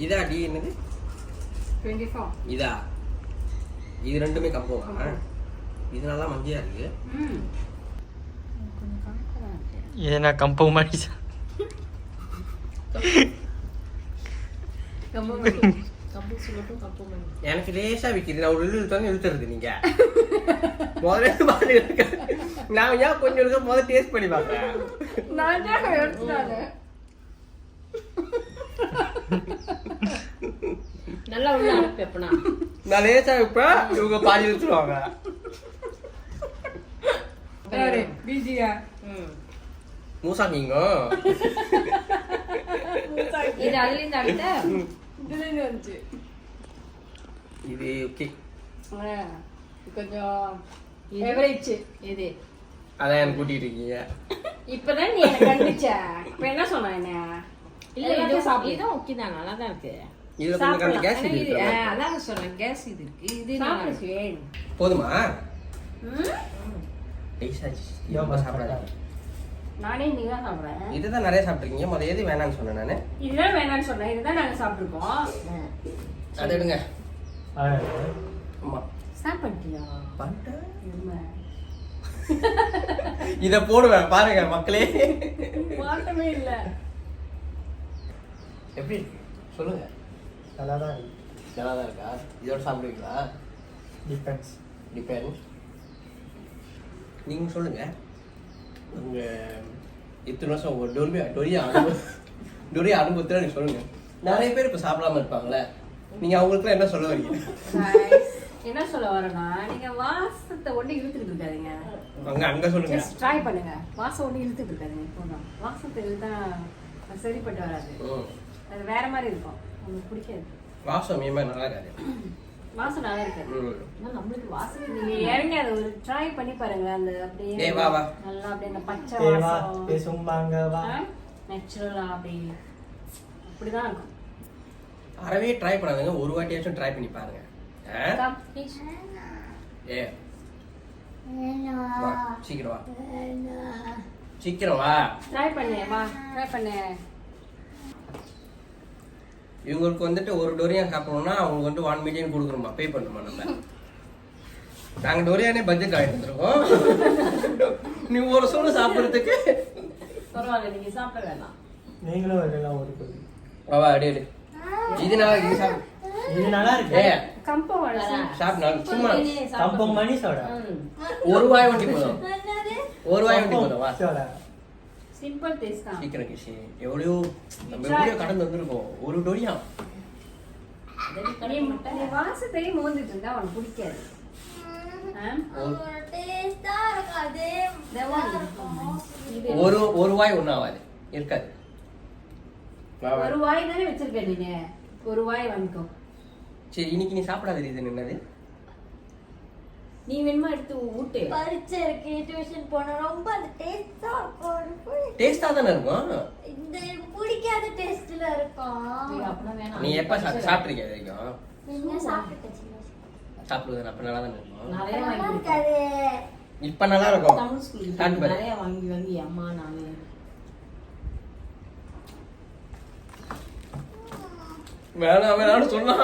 இதா டி என்னது 24 இதா இது ரெண்டுமே கம்போவா இது நல்லா மஞ்சியா இருக்கு இது நான் கம்போ மாதிரி எனக்கு லேசா விற்கிது நான் ஒரு இழுத்து இழுத்துறது நீங்க முதல்ல பாருங்க நான் ஏன் கொஞ்சம் இருக்க முதல்ல டேஸ்ட் பண்ணி பார்க்கறேன் நான் எடுத்துட்டானே நல்லா உள்ள அனுப்பிப்பனா நான் லேசா வைப்பேன் இவங்க பாதி வச்சுருவாங்க சரி பிஜியா மூசாக்கிங்க இது அதுலேருந்து அடுத்த இதுலேருந்து வந்துச்சு இது ஓகே கொஞ்சம் எவரேஜ் இது அதான் எனக்கு கூட்டிட்டு இருக்கீங்க இப்பதான் நீ எனக்கு கண்டுச்ச இப்ப என்ன சொன்ன என்ன இல்ல இது இதுவும் ஓகே தான் நல்லா தான் இருக்கு இதுல கொஞ்சம் கேஸ் இருக்கு அதான் சொன்னேன் கேஸ் இது இருக்கு இது சாப்பிடுச்சு போதுமா ஈஸியா சாப்பிடாது நானே நீ தான் சாப்பிடுறேன் இதுதான் நிறைய சாப்பிட்டுருக்கீங்க முதல்ல எது வேணாம்னு சொன்னேன் நானு இதுதான் வேணாம்னு சொன்னேன் இதுதான் நாங்க சாப்பிட்டுருக்கோம் அதை எடுங்க ஆமா சாப்பிட்டியா இத போடுவேன் பாருங்க மக்களே மாட்டமே இல்ல எப்படி சொல்லுங்க நல்லா தான் இருக்கு. நல்லா தான் இருக்கா இதோட சாப்பிடுவீங்களா டிபெண்ட்ஸ். டிபெண்ட் நீங்க சொல்லுங்க உங்க இத்தனை வருஷம் உங்க டொரியா அனுபவத்துல நீங்க சொல்லுங்க நிறைய பேர் இப்ப சாப்பிடாம இருப்பாங்கல்ல நீங்க அவங்களுக்குலாம் என்ன சொல்ல வரீங்க என்ன சொல்ல வரேன்னா நீங்க வாசத்தை ஒண்ணு இழுத்துட்டு இருக்காதீங்க அங்க சொல்லுங்க ஜஸ்ட் ட்ரை பண்ணுங்க வாசம் ஒண்ணு இழுத்துட்டு இருக்காதீங்க போதும் வாசத்தை இழுத்தா அது சரிப்பட்டு வராது அது வேற மாதிரி இருக்கும் உங்களுக்கு பிடிக்காது வாசம் மீமா நல்லா இருக்காது வாசம் நல்லா இருக்காது நம்மளுக்கு வாசனை நீங்க இறங்கி அதை ஒரு ட்ரை பண்ணி பாருங்க அந்த அப்படியே வா வா நல்லா அப்படியே அந்த பச்சை ஏ வா வாசம் பேசும்பாங்க வா நேச்சுரலா அப்படி அப்படிதான் இருக்கும் அறவே ட்ரை பண்ணாதீங்க ஒரு வாட்டியாச்சும் ட்ரை பண்ணி பாருங்க Come, please. ஏ வா சீக்கிரம் வா சீக்கிரம் வா ட்ரை பண்ணு வா ட்ரை பண்ணு இவங்களுக்கு வந்துட்டு ஒரு டொரியா சாப்பிடணும்னா அவங்களுக்கு வந்துட்டு 1 மில்லியன் கொடுக்கணுமா பே பண்ணணுமா நம்ம நாங்க டொரியானே பட்ஜெட் ஆகிட்டு வந்துருக்கோம் நீ ஒரு சோறு சாப்பிட்றதுக்கு பரவாயில்ல நீங்க சாப்பிட வேணாம் நீங்களும் வரலாம் ஒரு கொதி. வா அடி அடி இது நான் இது சாப்பிடு இது நல்லா இருக்கு. ஏ கம்பம் வளர சாப்பிடு சும்மா கம்பம் மணி சோடா. ஒரு வாய் ஒட்டி போதும் ஒரு வாய் ஒட்டி போதும் வா சோடா. சிம்பிள் டேஸ்ட் தான் சீக்கிரம் கிஷி எவ்வளோ நம்ம எவ்வளோ கடந்து வந்திருக்கோம் ஒரு டொரியா நீ வாசத்தையே மோந்துட்டு இருந்தா உனக்கு பிடிக்காது ஒரு வாய் ஒன்றும் ஆகாது இருக்காது ஒரு வாய் தானே வச்சிருக்க நீங்க ஒரு வாய் வாங்கிக்கோ சரி இன்னைக்கு நீ சாப்பிடாத ரீசன் என்னது நீ வேணுமா எடுத்து ஊட்டு பரிச்சை இருக்கு டியூஷன் போனா ரொம்ப அந்த டேஸ்டா இருக்கும் டேஸ்டா தானே இருக்கும் இந்த பிடிக்காத டேஸ்ட்ல இருக்கும் அப்படின்னா வேணாம் நீ எப்ப சாப்பிட்ருக்கிய வரைக்கும் நீங்க சாப்பிட்டுட்டீங்க சாப்பிடுவது அப்ப நல்லா தானே இருக்கும் நிறைய நல்லா வாங்கி இருக்காது இப்ப நல்லா இருக்கும் தமிழ் ஸ்கூல் சாப்பிட்டு பாரு. நிறைய வாங்கி வாங்கி அம்மா நானு வேணாம் வேணாம்னு சொன்னா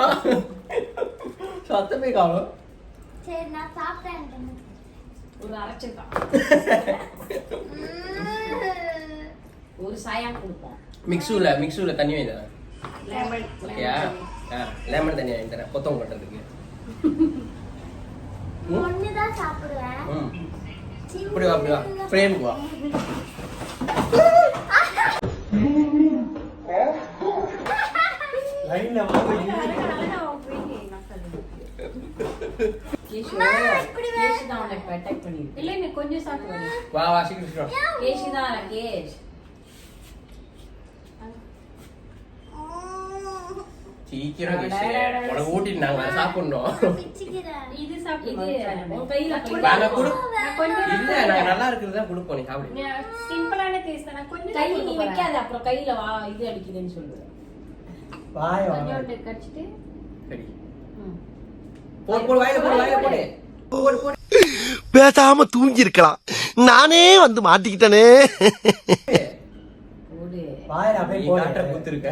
சத்தமே காணும் சரி நான் சாப்பிட்டேன் ஒரு அரைச்சிருக்கான் ஒரு சாயம் கொடுப்போம் மிக்ஸூல தண்ணி வாங்கி தரேன் லெமன் ஓகேயா லெமன் தண்ணி வாங்கி தரேன் கொத்தம் பண்றதுக்கு ஒண்ணுதான் சாப்பிடுவேன் இப்படி வா அப்படி வா ஃப்ரேமுக்கு வா லைன்ல வாங்க. இல்ல நீ கொஞ்சம் சாப்பிடுவாங்க வா வா சீக்கிரம் சீக்கிரம் கேஷ் தான் ராகேஷ் சீக்கிரம் கேஷ் உனக்கு ஊட்டிட்டு நாங்க சாப்பிடணும் பிச்சுக்கிறேன் இது சாப்பிடு உன் கையில நாங்க கொடு நான் கொஞ்சம் இல்ல நாங்க நல்லா இருக்கிறது தான் கொடுப்போம் நீ சாப்பிடு சிம்பிளான டேஸ்ட் நான் கொஞ்சம் கை நீ வைக்காத அப்புறம் கையில வா இது அடிக்குதுன்னு சொல்லுவேன் வாய் வாங்க. கொஞ்சம் கடிச்சிட்டு சரி போடு வாயில போடு போடு பேசாம தூங்கி இருக்கலாம் நானே வந்து மாட்டிக்கிட்டனே போடு வாயில அப்படியே நீ காட்டுற போடு. குத்து இருக்க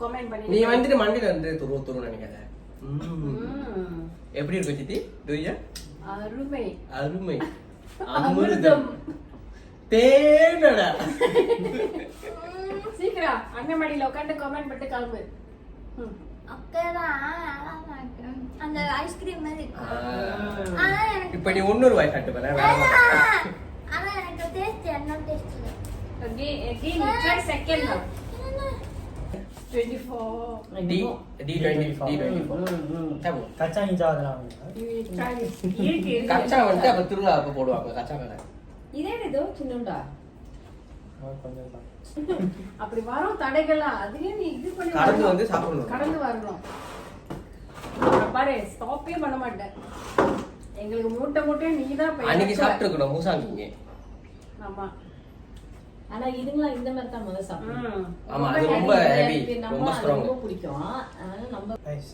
கமெண்ட் நீ பண்ணி வந்துட்டு மண்டியில இருந்து துருவ நினைக்காத. எப்படி இருக்கு சித்தி டோரியா? அருமை அருமை அமிர்தம். தேனடா. சீக்கிரம் அண்ணமடியில உட்காந்து கமெண்ட் பண்ணிட்டு கிளம்பு. அந்த ஐஸ்கிரீம் மாதிரி இருக்கும். ஆனா எனக்கு இப்ப நீ இன்னொரு வாய் காட்டு பாரு. ஆனா எனக்கு டேஸ்ட் என்ன டேஸ்ட் இல்ல. Again, try second now. 24. D24. கச்சா இஞ்சா அதெல்லாம் Try this. இருக்கு. கச்சா வந்து அப்ப திருவிழா அப்ப போடுவாங்க கச்சா கடை. இதே ஏதோ சின்னண்டா. கொஞ்சம் தான். அப்படி வரோம் தடைகளா அதுவே நீ இது பண்ணி கடந்து வரணும். வந்து சாப்பிடணும். கடந்து வரணும். அப்புறம் பாரு ஸ்டாப்பே பண்ண மாட்டேன். எங்களுக்கு மூட்டை நீ தான் அன்னைக்கு சாப்பிட்டுருக்கணும் மூசாங்கிங்க. ஆமா. ஆனா இதுங்களா இந்த மாதிரி தான் முதல்ல சாப்பிடுவோம். ஆமா அது ரொம்ப ஹெவி நம்ம ரொம்ப ஸ்ட்ராங். ரொம்ப பிடிக்கும். அதனால நம்ம நைஸ்.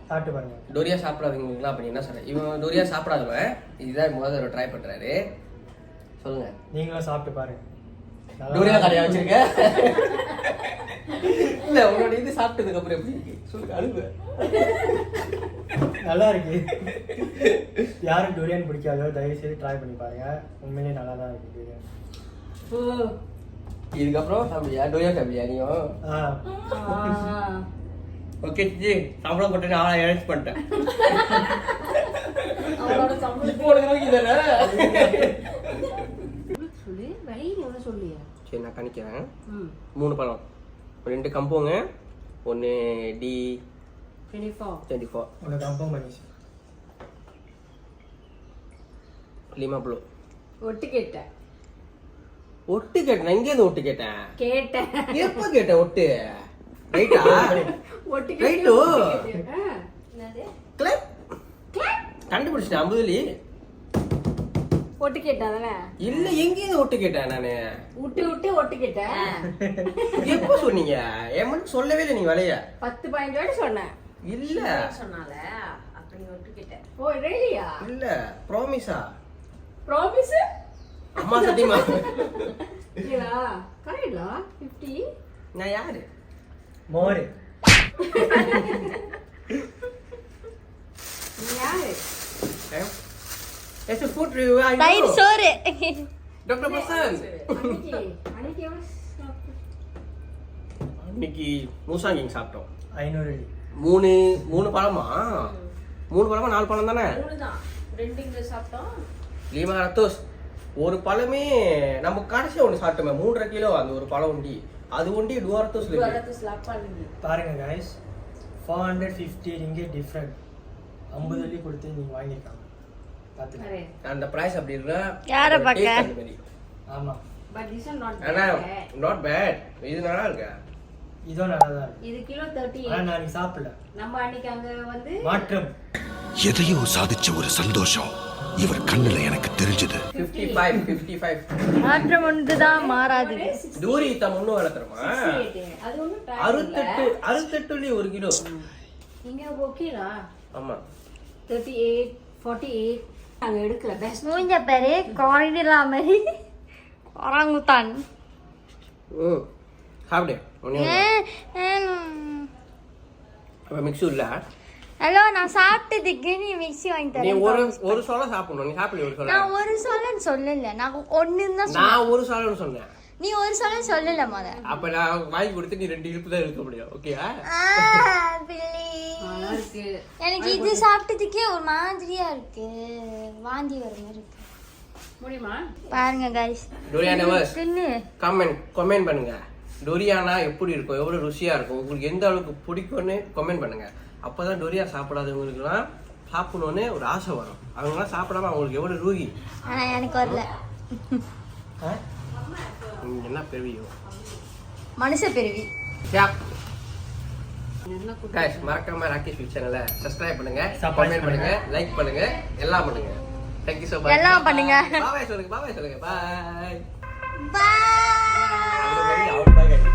சாப்பிட்டு பாருங்க. டோரியா சாப்பிடாதவங்களுக்குலாம் அப்படி என்ன சொல்ற? இவன் டோரியா சாப்பிடாதவன் இதுதான் முதல்ல ட்ரை பண்றாரு. சொல்லுங்க. நீங்களும் சாப்பிட்டு பாருங்க. டோரியா கடையா வச்சிருக்க? இல்ல உன்னோட இது சாப்பிட்டதுக்கு அப்புறம் எப்படி இருக்கு சொல்லுங்க. அழுவு. நல்லா இருக்கு. யாரும் டோரியன் பிடிக்காதோ தயவு செய்து ட்ரை பண்ணி பாருங்க. உண்மையிலேயே நல்லா தான் இருக்கு டோரியன். இதுக்கப்புறம் சாப்பிடுயா டோரியா சாப்பிடுயா நீயும்? ஓகே ஜி சாப்பிட போட்டு நான் அரேஞ்ச் பண்ணிட்டேன். அவளோட சம்பளம் இப்போ உனக்கு நோக்கிதானே? சொல்லு வெளியே எவ்வளவு சொல்லியா? சரி நான் கணிக்கிறேன். 3 பழம், 2 கம்போங்க, 1 D24 உனக்கு கன்ஃபார்ம் பண்ணிச்சு. லிமா ப்ளூ. ஒட்டு கேட்டேன். ஒட்டு கேட்டேன். எங்கேருந்து ஒட்டு கேட்டேன்? கேட்டேன். எப்ப கேட்டேன் ஒட்டு? ரைட்டா? ஒட்டு ரைட்டோ? கேட்டேன். என்னது? கிளப் கண்டுபிடிச்சிட்டேன். 50 ஒட்டு கேட்டாதானே? இல்ல எங்கேருந்து ஒட்டு கேட்டேன் நானு? விட்டு ஒட்டு கேட்டேன். எப்ப சொன்னீங்க? என் மட்டும் சொல்லவே இல்லை நீங்க வலைய. 10 பாயிண்ட் சொன்னேன். இல்ல சொன்னால அப்படி ஒட்டு கேட்டேன். ஓ ரெடியா? இல்ல ப்ராமிஸா? ப்ராமிஸ்? அம்மா சத்தியமா? இல்ல கரெக்டா? 50 நான் யாரு? மோரு. நீ யாரு? It's a food review. தயிர் சோறு. டாக்டர் பிரசாந்த். அன்னைக்கு எவ்வளவு சாப்பிட்ட? இன்னைக்கு மூசாங்கிங் சாப்பிட்டோம். 500 மூணு பழமா? 3 பழமா 4 பழம் தானே? 3 தான். 2 இங்க சாப்பிட்டோம். லீமா ரத்தோஸ் ஒரு பழமே நம்ம கடைசியா ஒன்று சாப்பிட்டோமே 3.5 கிலோ அந்த ஒரு பழம் உண்டி அது ஒண்டி டூரத்தோஸ் வரது ஸ்லாப் பண்ணி. பாருங்க गाइस 450 ரிங்கிட் டிஃபரண்ட். 50 வெள்ளி கொடுத்து நீங்க வாங்கிக்கலாம். பாத்துங்க. அரே அந்த பிரைஸ் அப்படி இருந்தா யாரை பார்க்க? ஆமா. பட் திஸ் இஸ் நாட் ஆனா பேட். Not bad. இது நல்லா இருக்கு. இதோ நல்லா தான் இருக்கு. இது கிலோ 38. ஆனா நான் சாப்பிடல. நம்ம அன்னைக்கு அங்க வந்து மாற்றம். எதையோ சாதிச்ச ஒரு சந்தோஷம் இவர் கண்ணுல எனக்கு தெரிஞ்சது. 55 மாற்றம் ஒன்றுதான் மாறாது. தூரி தம் ஒண்ணு வளர்த்துறமா? 68. அது ஒண்ணும் ட்ரை 68 1 கிலோ. நீங்க ஓகேடா? ஆமா 38 48 நாங்க எடுக்கல பெஸ்ட். மூஞ்ச பேரு காரிடா மாதிரி ஒராங்குதான். சாப்பிடு ஒண்ணே அப்ப மிக்ஸி இல்ல. ஹலோ நான் சாப்பிட்டதுக்கு நீ மிக்ஸி வாங்கி நீ தரேன். ஒரு சோள சாப்பிடணும். நீ சாப்பிடு ஒரு சோள. நான் ஒரு சொல்லன்னு சொல்லல. நான் ஒண்ணுன்னு தான் சொன்னேன். நான் ஒரு சோளன்னு சொன்னேன். நீ ஒரு சொல்லன்னு சொல்லல முத. அப்ப நான் வாங்கி கொடுத்து நீ 2 இழுப்பு தான் இழுக்க முடியும். ஓகேவா? நல்லா இருக்கு. எனக்கு இது சாப்பிட்டதுக்கே ஒரு மாதிரியா இருக்கு. வாந்தி வர மாதிரி இருக்கு. முடியுமா? பாருங்க गाइस. டோரியானா வர்ஸ் தின்னு. கமெண்ட் பண்ணுங்க. டோரியானா எப்படி இருக்கும், எவ்வளவு ருசியா இருக்கும், உங்களுக்கு எந்த அளவுக்கு பிடிக்கும்னு கமெண்ட் பண்ணுங்க. அப்பதான் டோரியா சாப்பிடாதவங்களுக்குலாம் சாப்பிடணும்னு ஒரு ஆசை வரும். அவங்களாம் சாப்பிடாம அவங்களுக்கு எவ்வளவு ரூகி. ஆனா எனக்கு வரல. நீங்க என்ன பெருவியோ மனுஷ பெருவி. गाइस மறக்காம ராகேஷ் யூடியூப் சேனலை சப்ஸ்கிரைப் பண்ணுங்க, Subscribe கமெண்ட் பண்ணுங்க, லைக் பண்ணுங்க, எல்லாம் பண்ணுங்க. Thank you so much. எல்லாம் பண்ணுங்க. பாய் சொல்லுங்க. பாய். Bye. அவ்வளவு